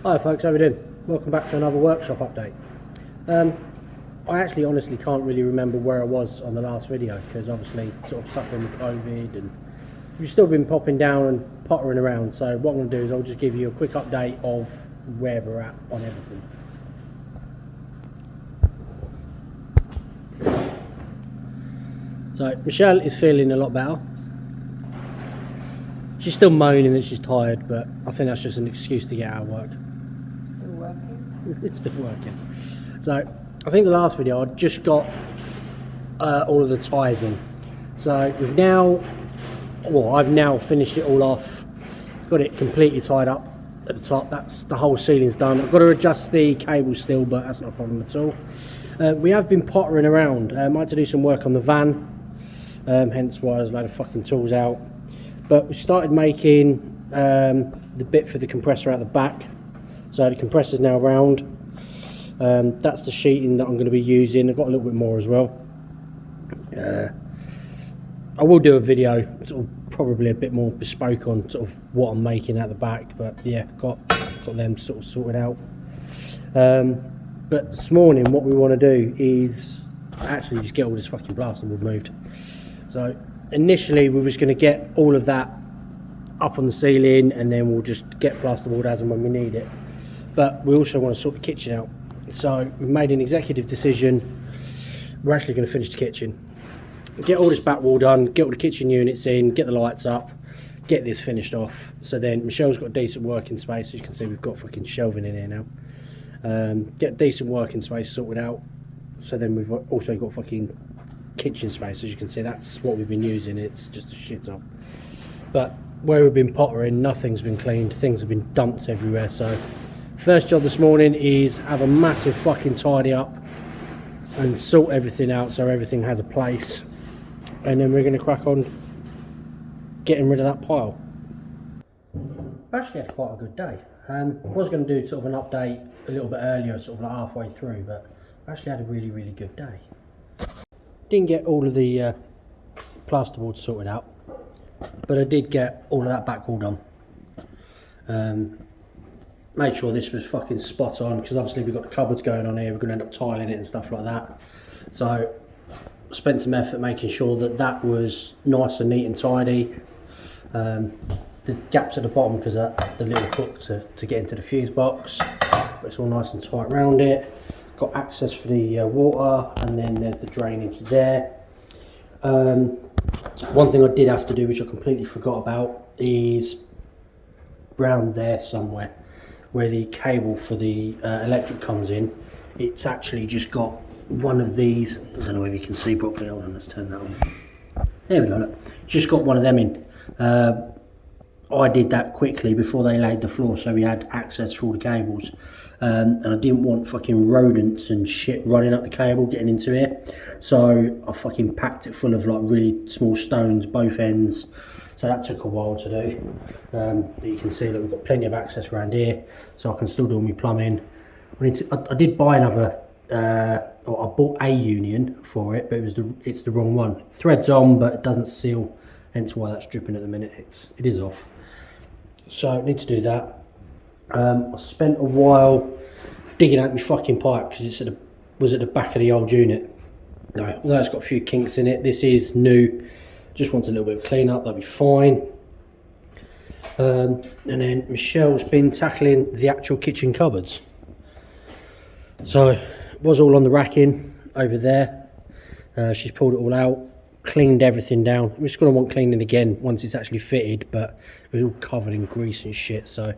Hi folks, how are we doing? Welcome back to another workshop update. I actually honestly can't really remember where I was on the last video because obviously sort of suffering with COVID and we've still been popping down and pottering around, so what I'm going to do is I'll just give you a quick update of where we're at on everything. So Michelle is feeling a lot better. She's still moaning that she's tired, but I think that's just an excuse to get out of work. Still working? It's still working. So I think the last video I just got all of the ties in. So we've now, well, I've now finished it all off. Got it completely tied up at the top. That's the whole ceiling's done. I've got to adjust the cable still, but that's not a problem at all. We have been pottering around. I had to do some work on the van, hence why there's a load of fucking tools out. But we started making the bit for the compressor out the back. So the compressor's now round. That's the sheeting that I'm going to be using. I've got a little bit more as well. I will do a video, sort of probably a bit more bespoke on sort of what I'm making at the back. But yeah, got them sort of sorted out. But this morning, what we want to do is actually just get all this fucking plasterboard moved. So initially we was going to get all of that up on the ceiling and then we'll just get plasterboard as and when we need it, but we also want to sort the kitchen out. So we've made an executive decision. We're actually going to finish the kitchen, get all this back wall done, get all the kitchen units in, get the lights up, get this finished off. So then Michelle's got a decent working space. As you can see, we've got fucking shelving in here now. Get decent working space sorted out. So then we've also got fucking kitchen space. As you can see, that's what we've been using. It's just a shit up. But where we've been pottering, nothing's been cleaned, things have been dumped everywhere. So first job this morning is have a massive fucking tidy up and sort everything out so everything has a place, and then we're going to crack on getting rid of that pile. I actually had quite a good day. I was going to do sort of an update a little bit earlier, sort of like halfway through, but I actually had a really good day. Didn't get all of the plasterboard sorted out, but I did get all of that back wall done. Made sure this was fucking spot on, because obviously we've got the cupboards going on here, we're going to end up tiling it and stuff like that. So spent some effort making sure that that was nice and neat and tidy. The gaps at the bottom because of the little hook to get into the fuse box, but it's all nice and tight around it. Got access for the water, and then there's the drainage there. One thing I did have to do, which I completely forgot about, is round there somewhere where the cable for the electric comes in. It's actually just got one of these. I don't know if you can see properly. Hold on, let's turn that on. There we go. Look. Just got one of them in. I did that quickly before they laid the floor, so we had access for all the cables. And I didn't want fucking rodents and shit running up the cable, getting into here. So I fucking packed it full of like really small stones, both ends. So that took a while to do. But you can see that we've got plenty of access around here, so I can still do all my plumbing. I did buy another, or I bought a union for it, but it's the wrong one. Thread's on, but it doesn't seal, hence why that's dripping at the minute. It is off. So I need to do that. I spent a while digging out my fucking pipe because it was at the back of the old unit. No, although it's got a few kinks in it, this is new. Just wants a little bit of clean up, that'll be fine. And then Michelle's been tackling the actual kitchen cupboards. So it was all on the racking over there. She's pulled it all out, cleaned everything down. We're just going to want cleaning again once it's actually fitted, but it was all covered in grease and shit, so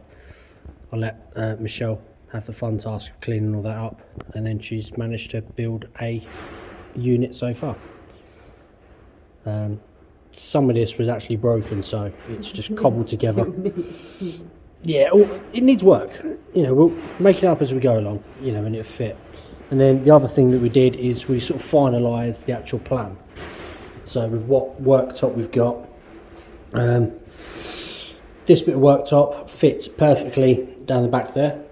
I'll let Michelle have the fun task of cleaning all that up, and then she's managed to build a unit so far. Some of this was actually broken, so it's just cobbled together. Yeah, it needs work. You know, we'll make it up as we go along, you know, and it'll fit. And then the other thing that we did is we sort of finalised the actual plan. So with what worktop we've got, this bit of worktop fits perfectly down the back there.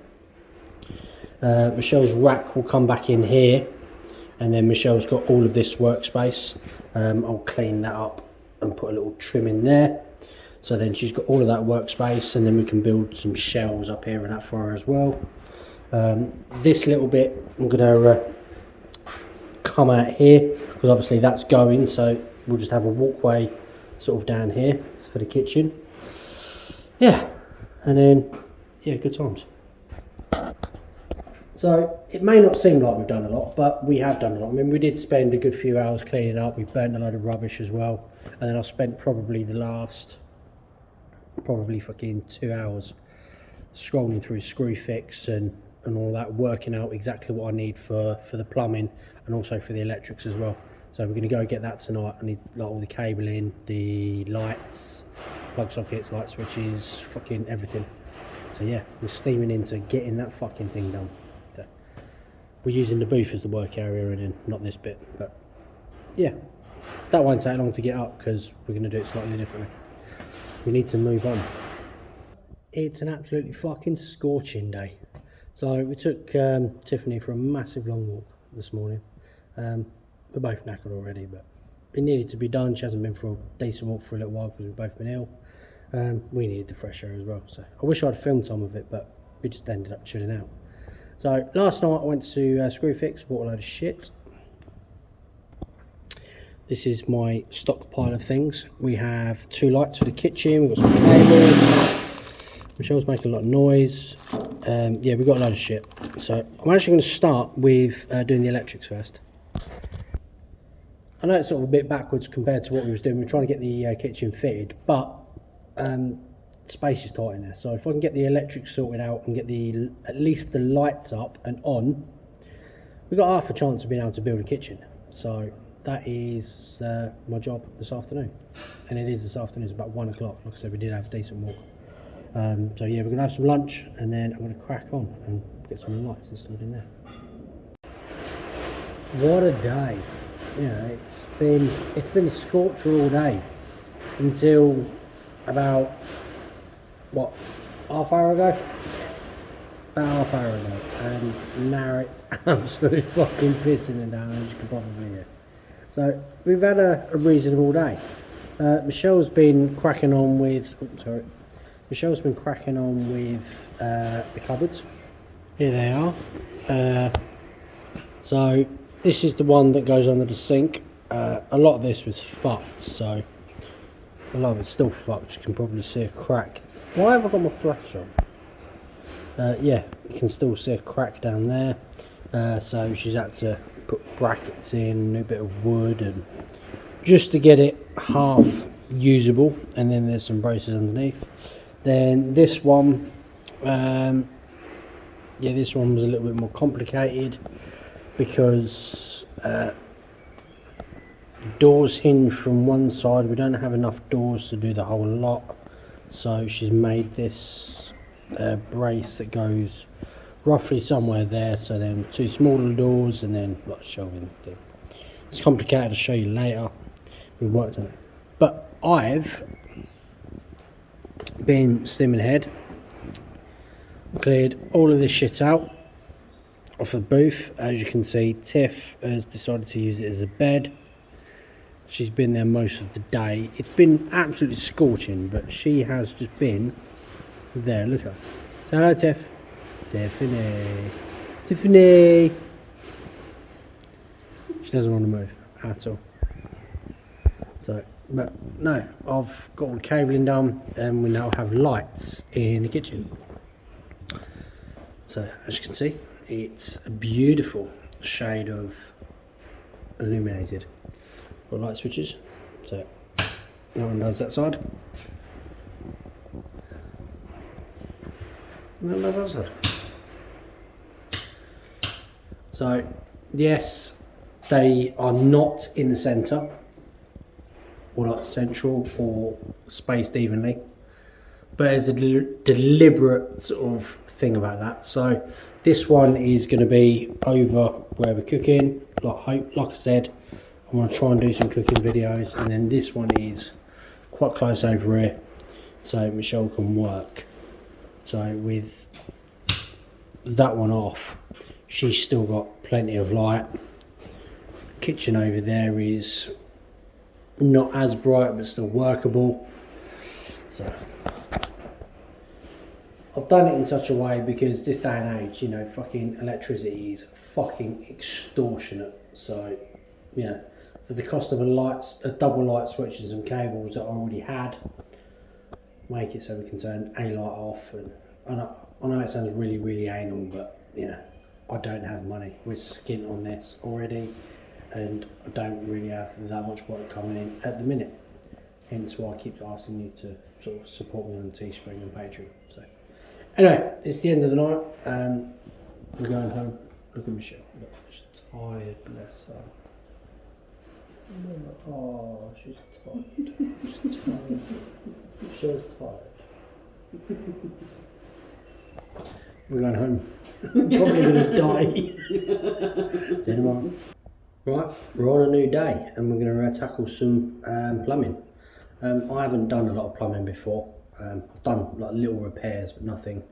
Michelle's rack will come back in here, and then Michelle's got all of this workspace. I'll clean that up and put a little trim in there. So then she's got all of that workspace, and then we can build some shelves up here and that for her as well. This little bit I'm gonna come out here, because obviously that's going, so we'll just have a walkway sort of down here. It's for the kitchen. Yeah, and then yeah, good times. So it may not seem like we've done a lot, but we have done a lot. I mean, we did spend a good few hours cleaning up. We burnt a load of rubbish as well, and then I spent probably the last fucking 2 hours scrolling through Screwfix and all that, working out exactly what I need for the plumbing and also for the electrics as well. So we're going to go get that tonight. I need like all the cabling, the lights, plug sockets, light switches, fucking everything. So yeah, we're steaming into getting that fucking thing done. We're using the booth as the work area and then not this bit, but yeah, that won't take long to get up because we're going to do it slightly differently. We need to move on. It's an absolutely fucking scorching day. So we took Tiffany for a massive long walk this morning. We're both knackered already, but it needed to be done. She hasn't been for a decent walk for a little while because we've both been ill. We needed the fresh air as well. So I wish I'd filmed some of it, but we just ended up chilling out. So last night I went to Screwfix, bought a load of shit. This is my stock pile of things. We have 2 lights for the kitchen, we've got some cables. Michelle's making a lot of noise. Yeah, we've got a load of shit. So I'm actually going to start with doing the electrics first. I know it's sort of a bit backwards compared to what we was doing. We were trying to get the kitchen fitted, but space is tight in there. So if I can get the electrics sorted out and get at least the lights up and on, we've got half a chance of being able to build a kitchen. So that is my job this afternoon, and it is this afternoon. It's about 1 o'clock. Like I said, we did have a decent walk. So yeah, we're gonna have some lunch and then I'm gonna crack on and get some lights installed in there. What a day! You know, it's been a scorcher all day until about what, half hour ago? About half hour ago, and now it's absolutely fucking pissing it down, as you can probably hear. So we've had a reasonable day. Michelle's been cracking on with. Michelle's been cracking on with the cupboards. Here they are. So this is the one that goes under the sink. A lot of this was fucked, so a lot of it's still fucked. You can probably see a crack. Why have I got my flash on? Yeah, you can still see a crack down there. So she's had to put brackets in, a new bit of wood, and just to get it half usable. And then there's some braces underneath. Then this one, yeah, this one was a little bit more complicated because the doors hinge from one side. We don't have enough doors to do the whole lot. So she's made this brace that goes roughly somewhere there. So then 2 smaller doors and then like shelving thing. It's complicated to show you later. We've worked on it. But I've been steaming ahead. Cleared all of this shit out off the booth. As you can see, Tiff has decided to use it as a bed. She's been there most of the day. It's been absolutely scorching, but she has just been there. Look at her. Say hello, Tiff. Tiffany. Tiffany. She doesn't want to move at all. So, but no, I've got all the cabling done, and we now have lights in the kitchen. So, as you can see, it's a beautiful shade of illuminated. Got light switches, so no one does that side. No one does that side. So, yes, they are not in the centre, or like central, or spaced evenly. But there's a deliberate sort of thing about that. So, this one is going to be over where we're cooking. Like I said, I'm going to try and do some cooking videos, and then this one is quite close over here, so Michelle can work. So with that one off, she's still got plenty of light. Kitchen over there is not as bright, but still workable. So I've done it in such a way because this day and age, you know, fucking electricity is fucking extortionate. So, you know, for the cost of a double light switch and some cables that I already had, make it so we can turn a light off. And I know it sounds really, really anal, but you know, I don't have money. We're skint on this already, and I don't really have that much work coming in at the minute. Hence why I keep asking you to sort of support me on Teespring and Patreon. So anyway, it's the end of the night. We're going home. Look at Michelle. Look, she's tired, bless her. Oh, she's tired. She's tired. Michelle's tired. We're going home. Probably going to die. See you tomorrow. Right, we're on a new day and we're going to tackle some plumbing. I haven't done a lot of plumbing before. I've done like little repairs, but nothing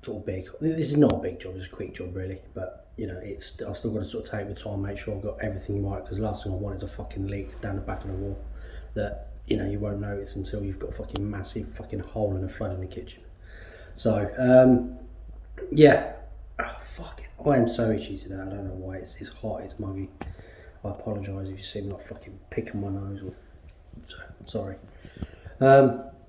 sort of big. This is not a big job, it's a quick job really, but you know, I've still got to sort of take the time, make sure I've got everything right, because the last thing I want is a fucking leak down the back of the wall that, you know, you won't notice until you've got a fucking massive fucking hole and a flood in the kitchen. So, yeah, oh, fuck it. I am so itchy today, I don't know why. It's hot, it's muggy. I apologise if you see me like fucking picking my nose, or sorry.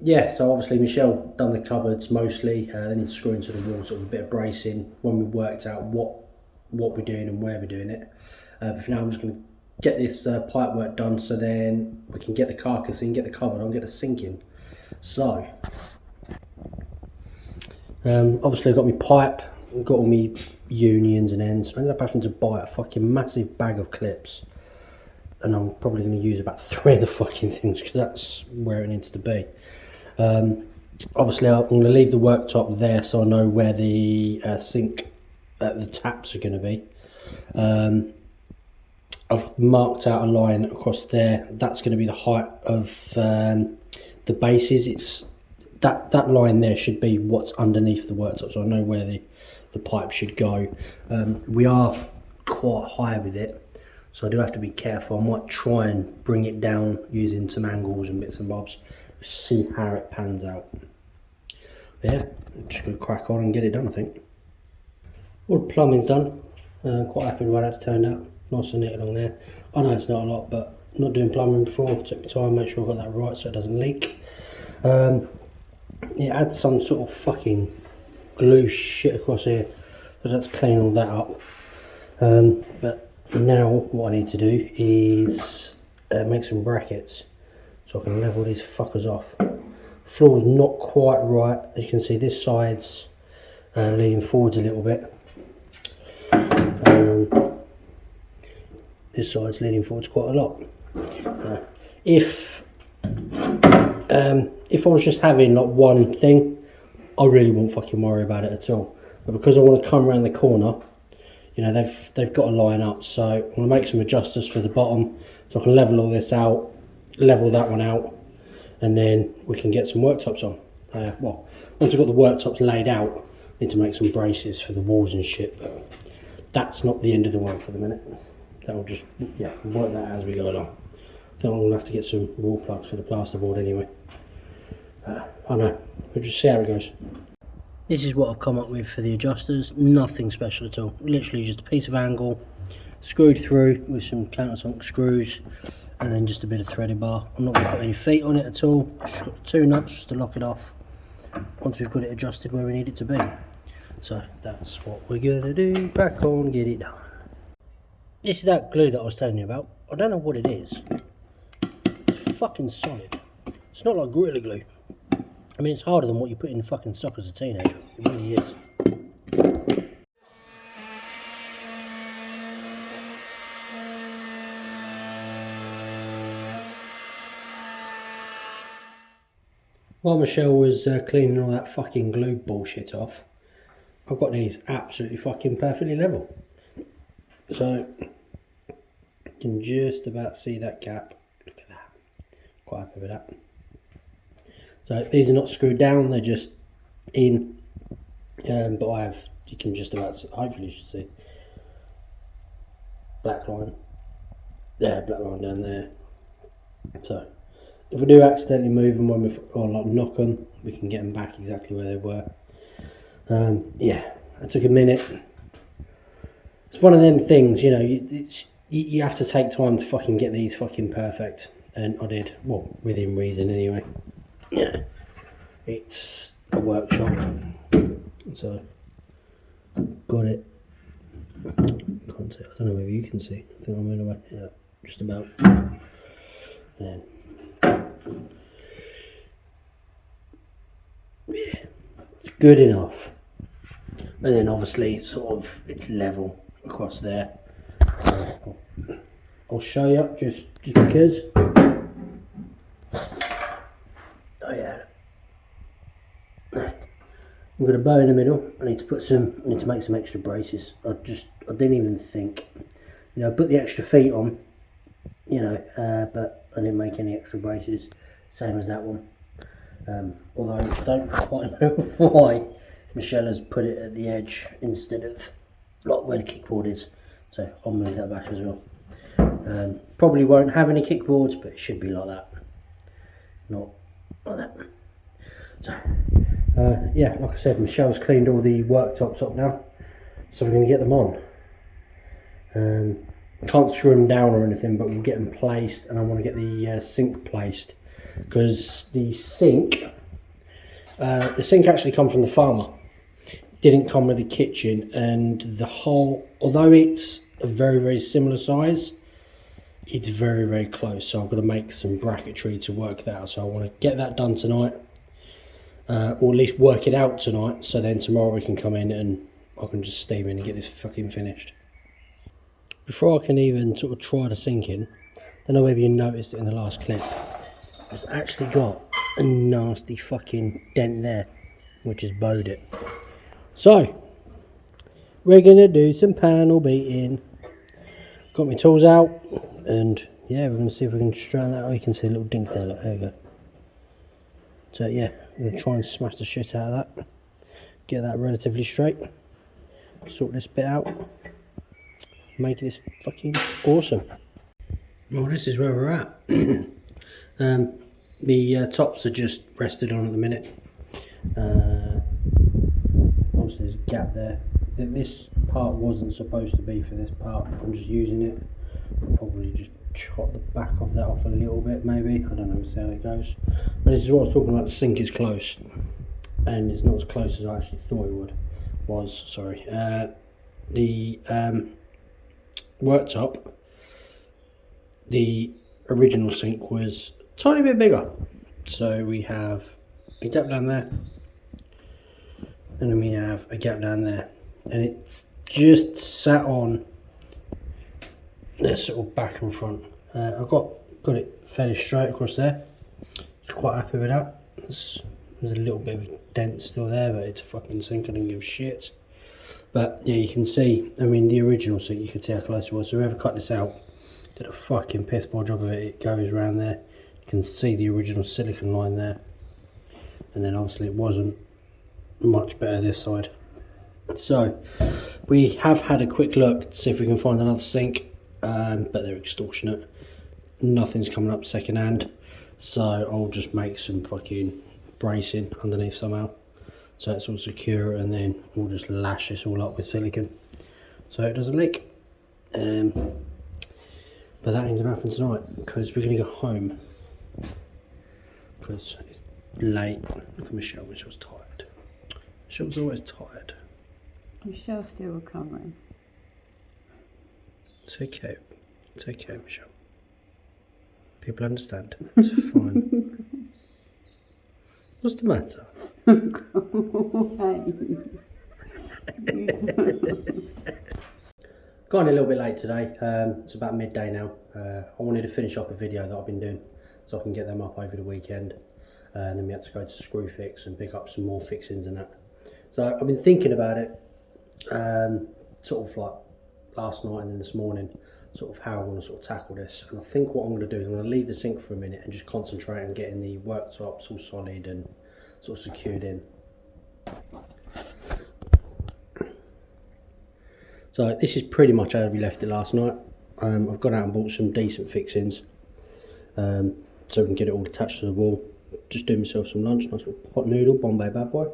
Yeah, so obviously Michelle done the cupboards mostly, they need to screw into the wall, sort of a bit of bracing when we worked out what we're doing and where we're doing it. But for now I'm just going to get this pipe work done, so then we can get the carcass in, get the cupboard on, get the sink in. So, obviously I've got my pipe, I've got all my unions and ends. I ended up having to buy a fucking massive bag of clips, and I'm probably going to use about 3 of the fucking things because that's where it needs to be. Obviously I'm going to leave the worktop there so I know where the sink, the taps are going to be. I've marked out a line across there. That's going to be the height of the bases. It's that line there should be what's underneath the worktop, so I know where the pipe should go. We are quite high with it, so I do have to be careful. I might try and bring it down using some angles and bits and bobs, see how it pans out. But yeah, I'm just going to crack on and get it done, I think. All the plumbing's done. Quite happy with how that's turned out. Nice and neat along there. I know it's not a lot, but not doing plumbing before, took me time, make sure I got that right so it doesn't leak. It had some sort of fucking glue shit across here, so let's clean all that up. But now what I need to do is make some brackets so I can level these fuckers off. Floor's not quite right, as you can see this side's leaning forwards a little bit. This side's leaning forwards quite a lot. If I was just having like one thing, I really won't fucking worry about it at all. But because I want to come around the corner, you know, they've got to line up. So I'm going to make some adjusters for the bottom so I can level all this out, level that one out, and then we can get some worktops on. Well, once I've got the worktops laid out, I need to make some braces for the walls and shit, but that's not the end of the work for the minute. That'll just, yeah, work that out as we go along. I think I'm going to have to get some wall plugs for the plasterboard anyway. I don't know, we'll just see how it goes. This is what I've come up with for the adjusters. Nothing special at all. Literally just a piece of angle, screwed through with some countersunk screws, and then just a bit of threaded bar. I'm not going to put any feet on it at all. Just got 2 nuts just to lock it off once we've got it adjusted where we need it to be. So that's what we're going to do. Crack on, get it done. This is that glue that I was telling you about. I don't know what it is. It's fucking solid. It's not like Gorilla Glue. I mean, it's harder than what you put in fucking sock as a teenager. It really is. While Michelle was cleaning all that fucking glue bullshit off, I've got these absolutely fucking perfectly level. So, you can just about see that gap. Look at that. Quite happy with that. So these are not screwed down, they're just in, but I have, you can just about, hopefully you should see, black line, there, black line down there. So if we do accidentally move them when we or like knock them, we can get them back exactly where they were. Yeah, it took a minute. It's one of them things, you know. You have to take time to fucking get these fucking perfect, and I did. Well, within reason anyway. Yeah, it's a workshop, so got it. Can't see. I don't know whether you can see. I think I'm in a way. Yeah, just about. Then. Yeah, it's good enough. And then obviously sort of it's level across there. I'll show you just because. Oh yeah. I've got a bow in the middle. I need to make some extra braces. I didn't even think. You know, put the extra feet on, you know, but I didn't make any extra braces. Same as that one. Although I don't quite know why Michs has put it at the edge instead of like where the kickboard is. So I'll move that back as well. Probably won't have any kickboards, but it should be like that. Not like that. So, yeah, like I said, Michelle's cleaned all the worktops up now. So we're going to get them on. Can't screw them down or anything, but we'll get them placed, and I want to get the sink placed. Because the sink actually come from the farmer. Didn't come with the kitchen, and the whole, although it's a very, very similar size, it's very, very close. So I've got to make some bracketry to work that out. So I want to get that done tonight, or at least work it out tonight. So then tomorrow we can come in and I can just steam in and get this fucking finished. Before I can even sort of try the sink in, I don't know whether you noticed it in the last clip, it's actually got a nasty fucking dent there, which has bowed it. So, we're going to do some panel beating. Got my tools out, and yeah, we're going to see if we can straighten that out. You can see a little dink there, look, there we go. So yeah, we're going to try and smash the shit out of that. Get that relatively straight. Sort this bit out. Make this fucking awesome. Well, this is where we're at. The tops are just rested on at the minute. Obviously there's a gap there. This part wasn't supposed to be for this part. I'm just using it. I'll probably just chop the back of that off a little bit maybe. I don't know, we'll see how it goes. But this is what I was talking about, the sink is close. And it's not as close as I actually thought it was. The worktop, the original sink was a tiny bit bigger. So we have a gap down there, and then we have a gap down there, and it's just sat on this sort of back and front. I've got it fairly straight across there. I was quite happy with that. There's a little bit of a dent still there, but it's a fucking sink, I don't give a shit. But yeah, you can see, I mean, the original sink, you can see how close it was. So whoever cut this out did a fucking piss poor job of it. It goes around there. You can see the original silicone line there. And then obviously it wasn't much better this side. So we have had a quick look to see if we can find another sink, but they're extortionate. Nothing's coming up second hand. So I'll just make some fucking bracing underneath somehow, so it's all secure, and then we'll just lash this all up with silicone so it doesn't leak. But that ain't gonna happen tonight because we're gonna go home because it's late. Look at Michelle, Michelle's tired. Michelle's always tired. Michelle's still recovering. It's okay. It's okay, Michelle. People understand. It's fine. What's the matter? Gone a little bit late today. It's about midday now. I wanted to finish up a video that I've been doing so I can get them up over the weekend. And then we had to go to Screw Fix and pick up some more fixings and that. So I've been thinking about it, sort of like last night and then this morning, sort of how I want to sort of tackle this. And I think what I'm going to do is I'm going to leave the sink for a minute and just concentrate on getting the worktops all solid and sort of secured in. So this is pretty much how we left it last night. I've gone out and bought some decent fixings. so we can get it all attached to the wall. Just do myself some lunch, nice little pot noodle, Bombay bad boy.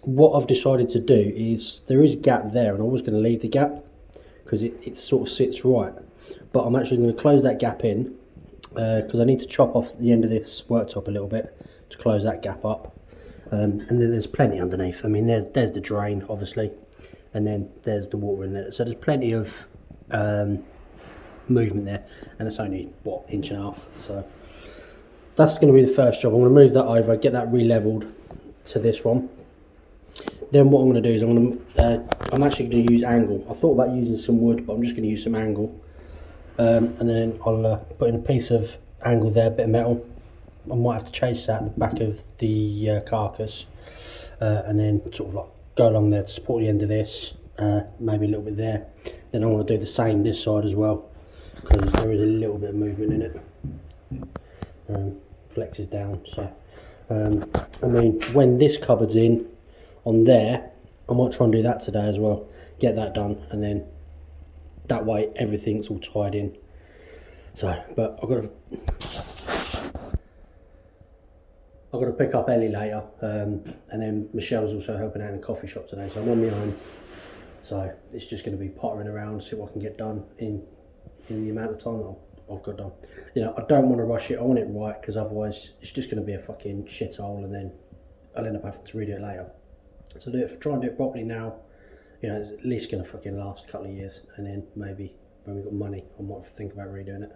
What I've decided to do is, there is a gap there and I was going to leave the gap because it sort of sits right, but I'm actually going to close that gap in because I need to chop off the end of this worktop a little bit to close that gap up. And then there's plenty underneath. I mean, there's the drain obviously, and then there's the water inlet, so there's plenty of movement there, and it's only what, inch and a half. So that's going to be the first job. I'm going to move that over, get that re-leveled to this one. Then what I'm going to do is I'm actually going to use angle. I thought about using some wood, but I'm just going to use some angle, and then I'll put in a piece of angle there, a bit of metal. I might have to chase that at the back of the carcass, and then sort of like go along there to support the end of this, maybe a little bit there. Then I want to do the same this side as well, because there is a little bit of movement in it. Flexes down, so I mean, when this cupboard's in on there, I might try and do that today as well, get that done, and then that way everything's all tied in. So, but I've got to pick up Ellie later, and then Michelle's also helping out in the coffee shop today, so I'm on my own. So it's just going to be pottering around, see what I can get done in the amount of time that I've got done. You know, I don't want to rush it, I want it right, because otherwise it's just going to be a fucking shithole, and then I'll end up having to redo it later. So try and do it properly now. You know, it's at least going to fucking last a couple of years, and then maybe when we've got money, I might think about redoing it.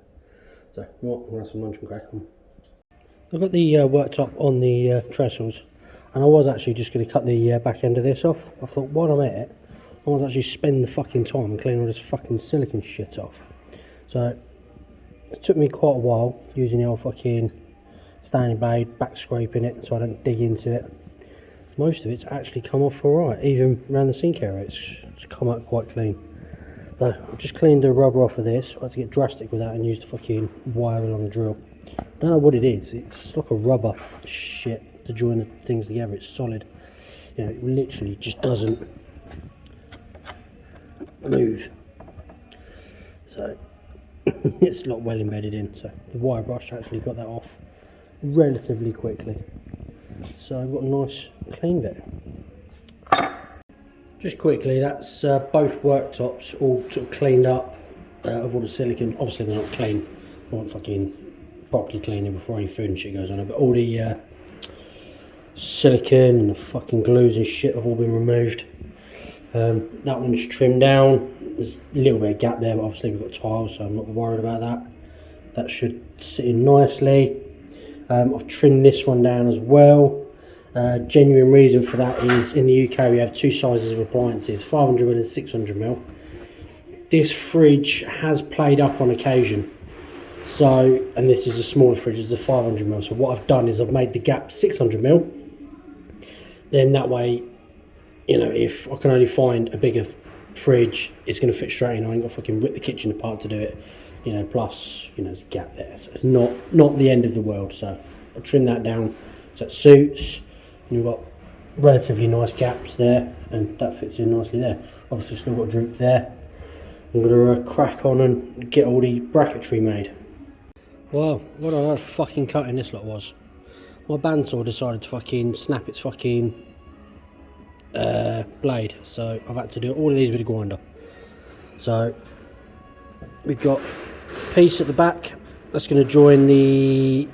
So, you know what, I'm going to have some lunch and crack on. I've got the worktop on the trestles, and I was actually just going to cut the back end of this off. I thought, while I'm at it, I want to actually spend the fucking time and clean all this fucking silicone shit off. So it took me quite a while using the old fucking Stanley blade, back scraping it so I don't dig into it. Most of it's actually come off alright, even around the sink area it's come out quite clean. So I've just cleaned the rubber off of this. I had to get drastic with that and use the fucking wire along the drill. Don't know what it is, it's like a rubber shit to join the things together. It's solid, you know, it literally just doesn't move, so it's not well embedded in. So the wire brush actually got that off relatively quickly, so I've got a nice clean bit. Just quickly, that's both worktops all sort of cleaned up of all the silicone. Obviously they're not clean, I want fucking properly cleaning before any food and shit goes on it, but all the silicone and the fucking glues and shit have all been removed. That one's trimmed down. There's a little bit of gap there, but obviously we've got tiles, so I'm not worried about that. That should sit in nicely. I've trimmed this one down as well. Genuine reason for that is in the UK we have two sizes of appliances, 500ml and 600ml. This fridge has played up on occasion, so, and this is a smaller fridge, it's a 500ml. So what I've done is I've made the gap 600ml. Then that way, you know, if I can only find a bigger fridge, it's going to fit straight in. I ain't got to fucking rip the kitchen apart to do it, you know. Plus, you know, there's a gap there, so it's not the end of the world. So I'll trim that down so it suits. And you've got relatively nice gaps there, and that fits in nicely there. Obviously still got a droop there. I'm going to crack on and get all the bracketry made. Wow, what a fucking cutting this lot was. My bandsaw decided to fucking snap its fucking blade, so I've had to do all of these with a grinder. So we've got a piece at the back that's going to join the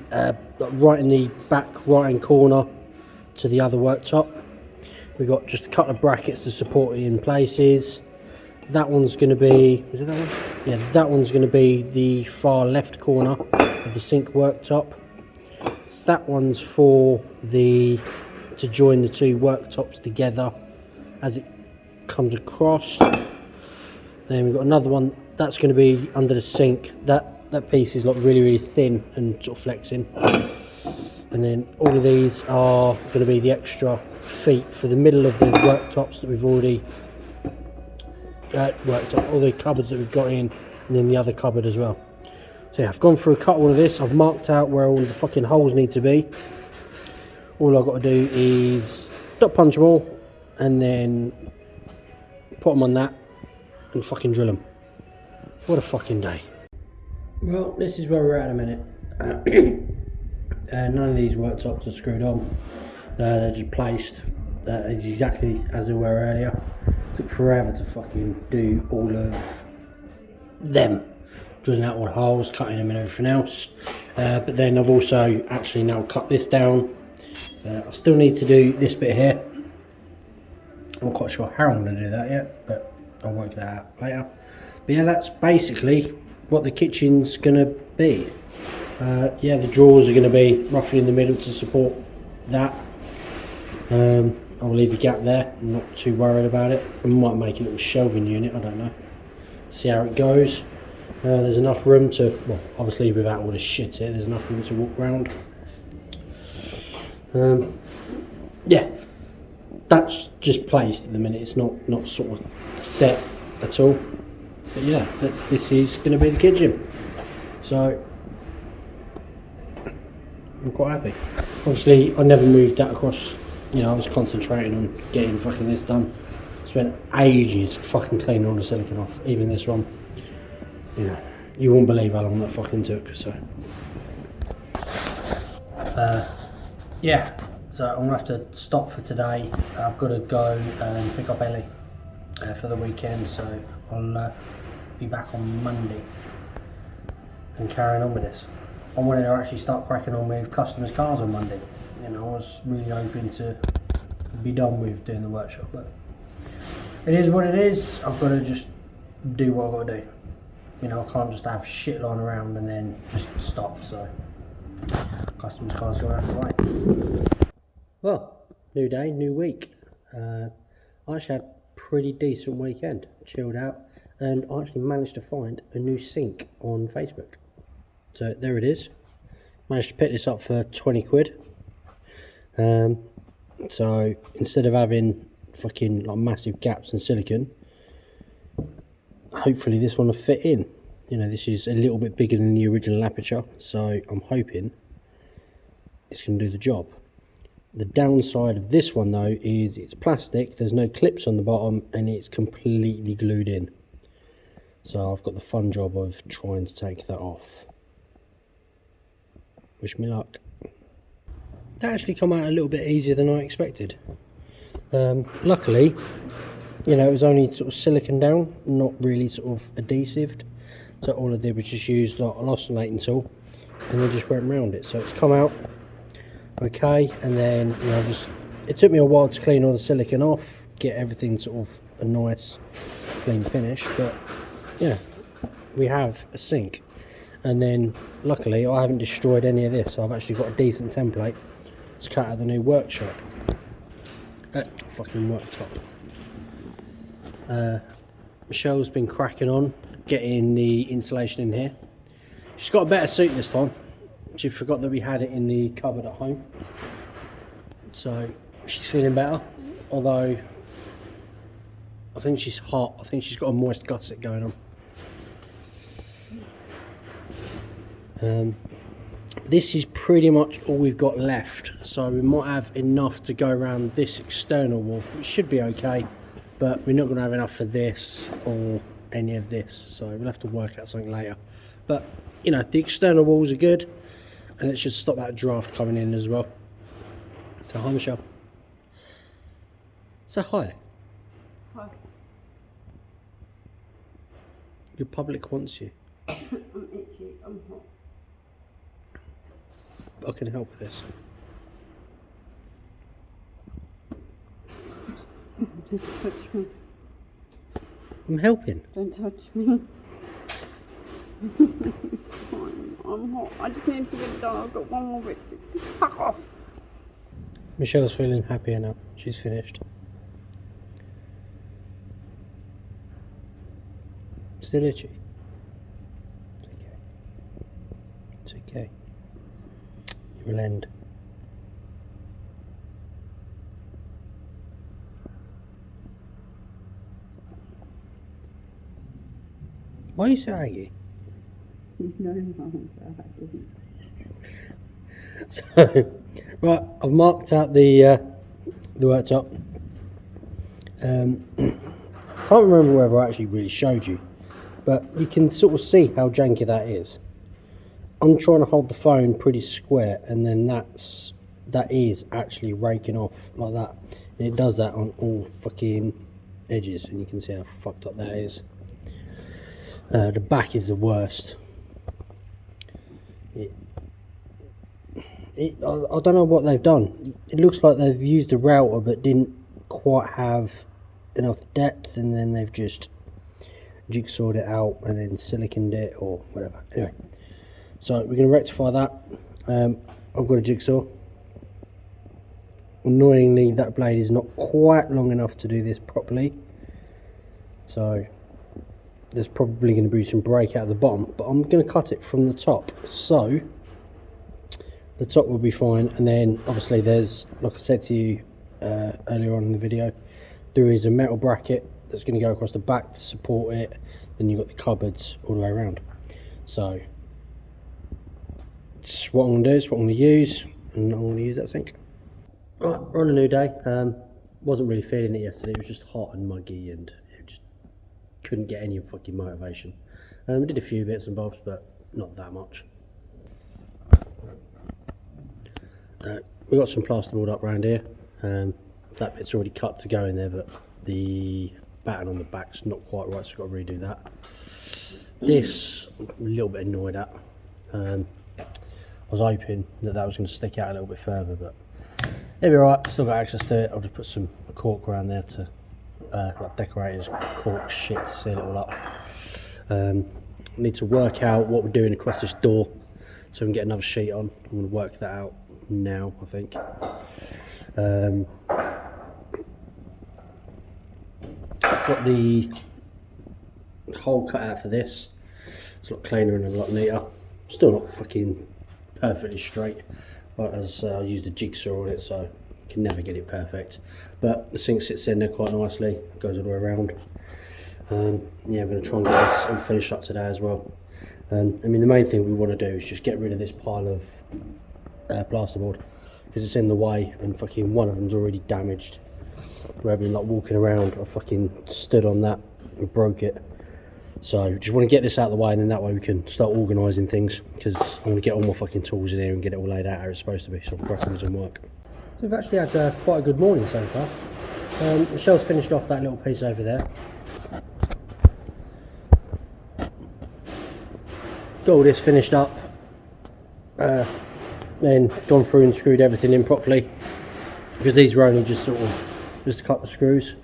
right in the back right hand corner to the other worktop. We've got just a couple of brackets to support it in places. That one's going to be, is it that one? Yeah, that one's going to be the far left corner of the sink worktop. That one's for to join the two worktops together as it comes across. Then we've got another one that's going to be under the sink. That piece is like really thin and sort of flexing. And then all of these are going to be the extra feet for the middle of the worktops that we've already worked up, all the cupboards that we've got in, and then the other cupboard as well. So yeah, I've gone through, cut all of this, I've marked out where all the fucking holes need to be. All I've got to do is dot punch them all and then put them on that and fucking drill them. What a fucking day. Well, this is where we're at in a minute. None of these worktops are screwed on. They're just placed exactly as they were earlier. Took forever to fucking do all of them, drilling out all the holes, cutting them and everything else. But then I've also actually now cut this down. I still need to do this bit here. I'm not quite sure how I'm going to do that yet, but I'll work that out later. But yeah, that's basically what the kitchen's going to be. Yeah, the drawers are going to be roughly in the middle to support that. I'll leave a gap there. I'm not too worried about it. I might make a little shelving unit, I don't know. See how it goes. There's enough room to, well, obviously without all this shit here, there's enough room to walk around. Yeah, that's just placed at the minute. It's not sort of set at all. But yeah, this is going to be the kitchen. So I'm quite happy. Obviously, I never moved that across. You know, I was concentrating on getting fucking this done. Spent ages fucking cleaning all the silicone off, even this one. You know, you won't believe how long that fucking took. So yeah, so I'm gonna have to stop for today. I've got to go and pick up Ellie for the weekend, so I'll be back on Monday and carrying on with this. I wanted to actually start cracking on with Customz cars on Monday. You know, I was really hoping to be done with doing the workshop, but it is what it is. I've got to just do what I've got to do. You know, I can't just have shit lying around and then just stop, so Customz cars are going to have to wait. Well, new day, new week. I actually had a pretty decent weekend, chilled out, and I actually managed to find a new sink on Facebook. So there it is. Managed to pick this up for 20 quid. So instead of having fucking like massive gaps in silicone, hopefully this one will fit in. You know, this is a little bit bigger than the original aperture, so I'm hoping it's going to do the job. The downside of this one though is it's plastic, there's no clips on the bottom, and it's completely glued in. So I've got the fun job of trying to take that off. Wish me luck. That actually come out a little bit easier than I expected. Luckily, you know, it was only sort of silicone down, not really sort of adhesive. So all I did was just use like an oscillating tool and then just went around it. So it's come out okay, and then, you know, it took me a while to clean all the silicone off, get everything sort of a nice clean finish, but yeah, we have a sink. And then luckily I haven't destroyed any of this, so I've actually got a decent template to cut out the new workshop. Fucking worktop. Michelle's been cracking on getting the insulation in here. She's got a better suit this time. She forgot that we had it in the cupboard at home, so she's feeling better, although I think she's hot. I think she's got a moist gusset going on. This is pretty much all we've got left, so we might have enough to go around this external wall, which should be okay, but we're not going to have enough for this or any of this, so we'll have to work out something later. But you know, the external walls are good, and it should stop that draft coming in as well. So hi Michelle. So hi. Hi. Your public wants you. I'm itchy, I'm hot. I can help with this. Don't touch me. I'm helping. Don't touch me. I'm hot. I just need to get it done. I've got one more bit to do. Fuck off. Michelle's feeling happier now. She's finished. Still itchy? It's okay. It's okay. It will end. Why are you so aggy? No, I'm So, right, I've marked out the worktop. Can't remember whether I actually really showed you, but you can sort of see how janky that is. I'm trying to hold the phone pretty square, and then that is actually raking off like that. And it does that on all fucking edges, and you can see how fucked up that is. The back is the worst. I don't know what they've done. It looks like they've used a router but didn't quite have enough depth, and then they've just jigsawed it out and then siliconed it or whatever. Anyway, so we're going to rectify that. I've got a jigsaw. Annoyingly, that blade is not quite long enough to do this properly, so there's probably going to be some break out of the bottom, but I'm going to cut it from the top, so the top will be fine. And then obviously there's, like I said to you earlier on in the video, there is a metal bracket that's going to go across the back to support it. Then you've got the cupboards all the way around. So it's what I'm going to do, it's what I'm going to use, and I'm going to use that sink. Right, we're on a new day. Wasn't really feeling it yesterday. It was just hot and muggy, and it just couldn't get any fucking motivation. We did a few bits and bobs, but not that much. We've got some plasterboard up around here. That bit's already cut to go in there, but the batten on the back's not quite right, so I've got to redo that. This, I'm a little bit annoyed at. I was hoping that was going to stick out a little bit further, but it'll be alright, still got access to it. I'll just put some cork around there to, like decorators, cork shit to seal it all up. I need to work out what we're doing across this door so we can get another sheet on. I'm going to work that out now, I think. I've got the hole cut out for this. It's a lot cleaner and a lot neater. Still not fucking perfectly straight, but as I used a jigsaw on it, so you can never get it perfect. But the sink sits in there quite nicely, goes all the way around. Yeah, I'm going to try and get this all finished up today as well. I mean, the main thing we want to do is just get rid of this pile of plasterboard, because it's in the way, and fucking one of them's already damaged. Where I've been like walking around, I fucking stood on that and broke it. So just want to get this out of the way, and then that way we can start organising things, because I'm going to get all my fucking tools in here and get it all laid out how it's supposed to be, so I'm cracking with some work. So we've actually had quite a good morning so far. Michelle's finished off that little piece over there. Got all this finished up. Then gone through and screwed everything in properly, because these were only just a couple of screws.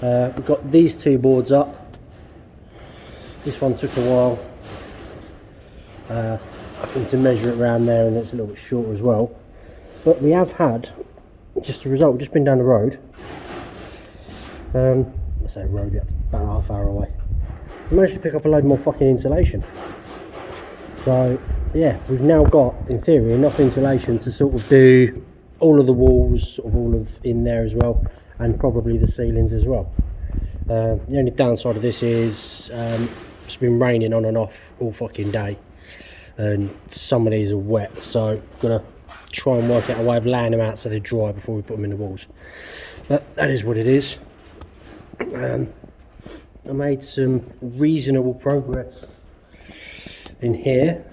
We've got these two boards up. This one took a while. I think to measure it around there, and it's a little bit shorter as well. But we have had, just a result, we've just been down the road. I say road, it's about a half hour away. We managed to pick up a load more fucking insulation. So yeah, we've now got, in theory, enough insulation to sort of do all of the walls, sort of all of in there as well, and probably the ceilings as well. The only downside of this is it's been raining on and off all fucking day, and some of these are wet, so gotta try and work out a way of laying them out so they're dry before we put them in the walls. But that is what it is. I made some reasonable progress in here.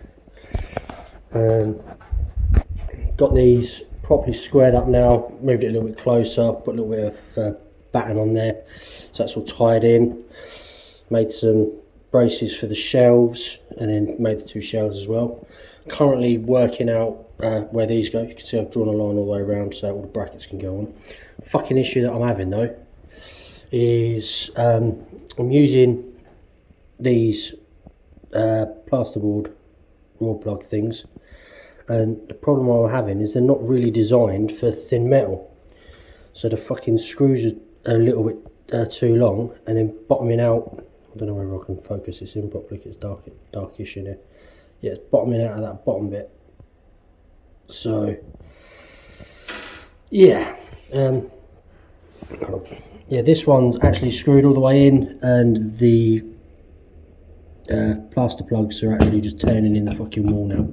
Got these properly squared up now, moved it a little bit closer, put a little bit of batten on there, so that's all tied in. Made some braces for the shelves, and then made the two shelves as well. Currently working out where these go. You can see I've drawn a line all the way around so all the brackets can go on. Fucking issue that I'm having though is I'm using these plasterboard raw plug things, and the problem I'm having is they're not really designed for thin metal, so the fucking screws are a little bit too long, and then bottoming out. I don't know whether I can focus this in properly because it's darkish in here. Yeah, it's bottoming out of that bottom bit. So yeah, yeah, this one's actually screwed all the way in, and the plaster plugs are actually just turning in the fucking wall now,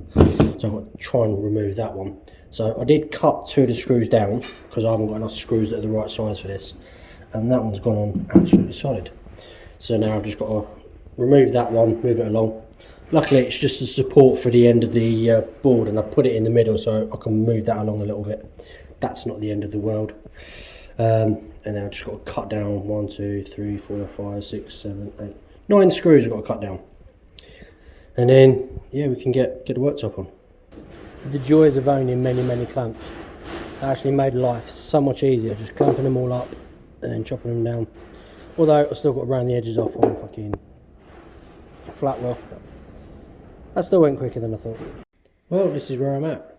so I've got to try and remove that one. So I did cut two of the screws down because I haven't got enough screws that are the right size for this, and that one's gone on absolutely solid. So now I've just got to remove that one, move it along, Luckily it's just a support for the end of the board, and I put it in the middle so I can move that along a little bit. That's not the end of the world. And then I've just got to cut down 1, 2, 3, 4, 5, 6, 7, 8, 9 screws I've got to cut down. And then, yeah, we can get the worktop on. The joys of owning many clamps. It actually made life so much easier, just clamping them all up and then chopping them down. Although I've still got to round the edges off on fucking flat wheel. That still went quicker than I thought. Well, this is where I'm at.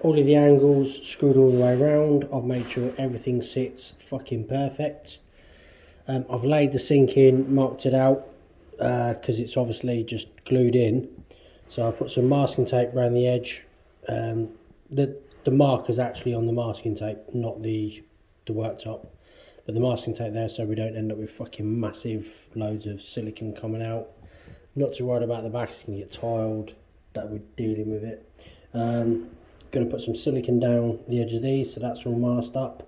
All of the angles screwed all the way around. I've made sure everything sits fucking perfect. I've laid the sink in, marked it out, because it's obviously just glued in. So I put some masking tape around the edge. The marker's actually on the masking tape, not the worktop. But the masking tape there so we don't end up with fucking massive loads of silicone coming out. Not too worried about the back, it's going to get tiled, that we're dealing with it. Going to put some silicone down the edge of these so that's all masked up.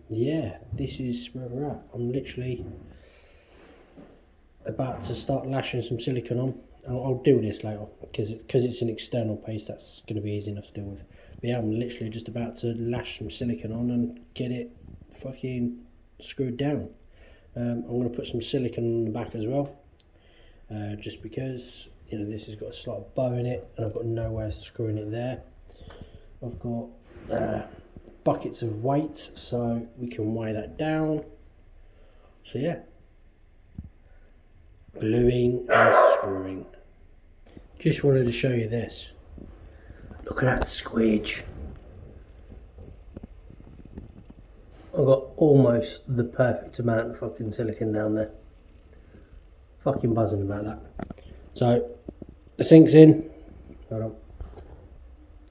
Yeah, this is where we're at. I'm literally about to start lashing some silicone on. I'll do this later because it's an external piece, that's going to be easy enough to deal with. But yeah, I'm literally just about to lash some silicone on and get it fucking screwed down. I'm going to put some silicone on the back as well, just because, you know, this has got a slight bow in it and I've got no way of screwing it there. I've got buckets of weight so we can weigh that down. So yeah, gluing and screwing. Just wanted to show you this. Look at that squidge. I've got almost the perfect amount of fucking silicone down there. Fucking buzzing about that. So the sink's in. Hold on.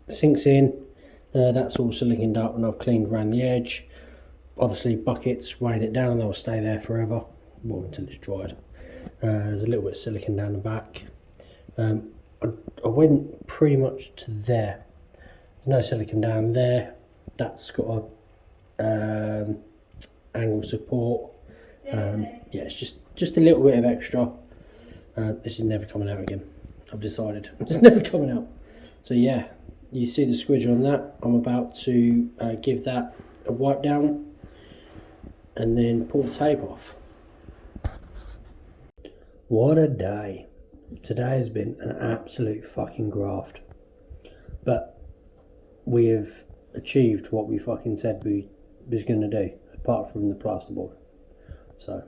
The sink's in. That's all siliconed up and I've cleaned around the edge. Obviously buckets, weighing it down, they'll stay there forever. Well, until it's dried. There's a little bit of silicone down the back. I went pretty much to there. There's no silicone down there. That's got a angle support. Yeah, it's just a little bit of extra. This is never coming out again. I've decided it's never coming out. So yeah, you see the squidge on that. I'm about to give that a wipe down and then pull the tape off. What a day. Today has been an absolute fucking graft. But we have achieved what we fucking said we was going to do, apart from the plasterboard. So,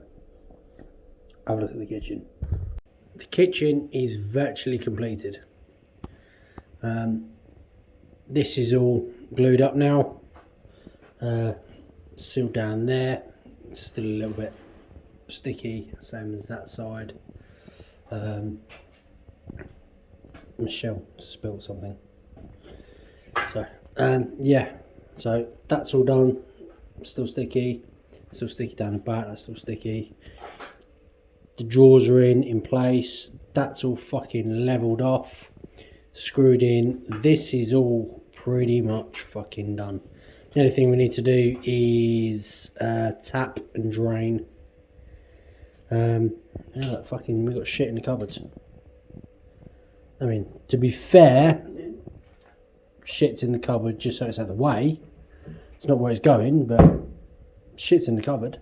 have a look at the kitchen. The kitchen is virtually completed. This is all glued up now. Sealed down there. It's still a little bit sticky, same as that side. Michelle spilled something. So yeah, so that's all done. Still sticky down the back. That's still sticky. The drawers are in place. That's all fucking leveled off, screwed in. This is all pretty much fucking done. The only thing we need to do is tap and drain. Yeah, look, fucking, we got shit in the cupboards. I mean, to be fair, shit's in the cupboard just so it's out of the way. It's not where it's going, but shit's in the cupboard.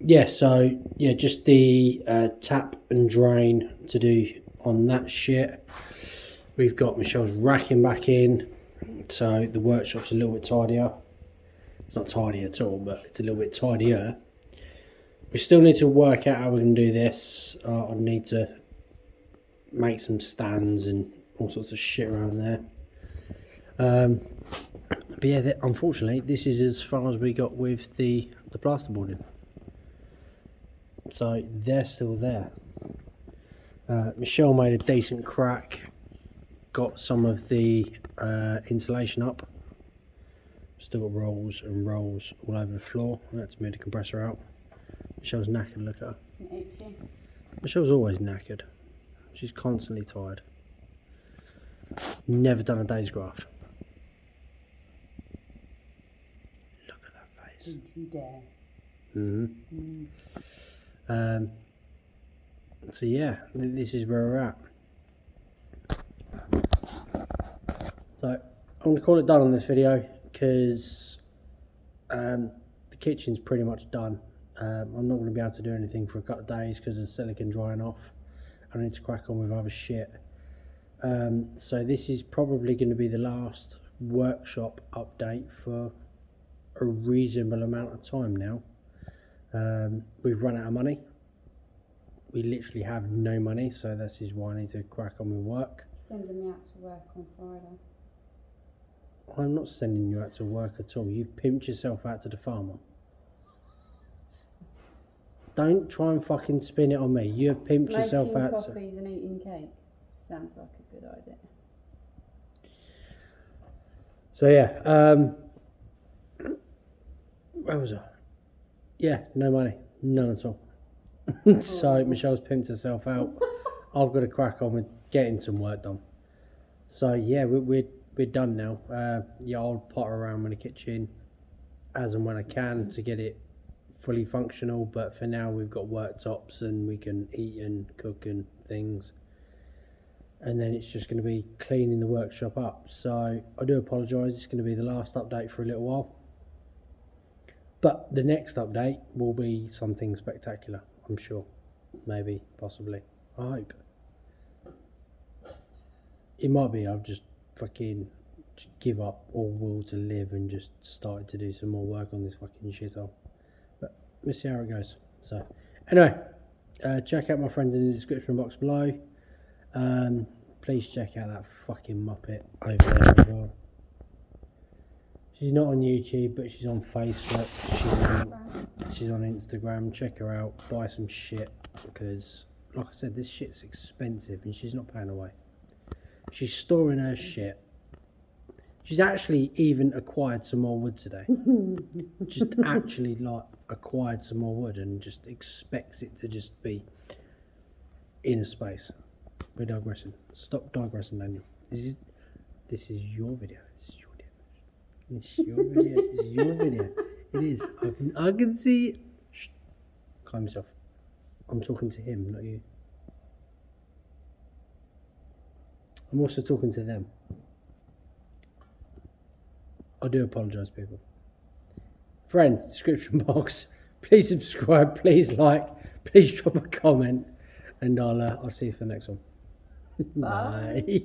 Yeah, so yeah, just the tap and drain to do on that shit. We've got Michelle's racking back in, so the workshop's a little bit tidier. It's not tidy at all, but it's a little bit tidier. We still need to work out how we're going to do this. I need to make some stands and all sorts of shit around there. But yeah, unfortunately, this is as far as we got with the plasterboarding. So they're still there. Michelle made a decent crack. Got some of the insulation up. Still got rolls and rolls all over the floor. I had to move the compressor out. Michelle's knackered, look at her. Michelle's always knackered. She's constantly tired. Never done a day's graft. Look at that face. Did you dare? So yeah, this is where we're at. So I'm going to call it done on this video because the kitchen's pretty much done. I'm not going to be able to do anything for a couple of days because of the silicone drying off. I need to crack on with other shit. So this is probably going to be the last workshop update for a reasonable amount of time now. We've run out of money. We literally have no money, so this is why I need to crack on with work. Sending me out to work on Friday. I'm not sending you out to work at all. You've pimped yourself out to the farmer. Don't try and fucking spin it on me. You have pimped yourself out Making coffees and eating cake sounds like a good idea. So yeah, where was I? Yeah, no money, none at all. So Michelle's pimped herself out. I've got to crack on with getting some work done. So yeah, we're done now. Yeah, I'll potter around with the kitchen as and when I can to get it fully functional, but for now we've got worktops and we can eat and cook and things, and then it's just going to be cleaning the workshop up. So I do apologise, it's going to be the last update for a little while, but the next update will be something spectacular, I'm sure. Maybe, possibly, I hope. It might be I've just fucking give up all will to live and just started to do some more work on this fucking shithole. But we'll see how it goes. So anyway, check out my friends in the description box below. Please check out that fucking Muppet over there as well. She's not on YouTube, but she's on Facebook. She's on Instagram. Check her out. Buy some shit because, like I said, this shit's expensive and she's not paying away. She's storing her shit. She's actually even acquired some more wood today. Just actually like acquired some more wood and just expects it to just be in a space. We're digressing. Stop digressing, Daniel. This is your video. This is your video. It's your video. It's your video. It is. I can see it. Shh. Calm yourself. I'm talking to him, not you. I'm also talking to them. I do apologise, people. Friends, description box. Please subscribe. Please like. Please drop a comment. And I'll see you for the next one. Bye.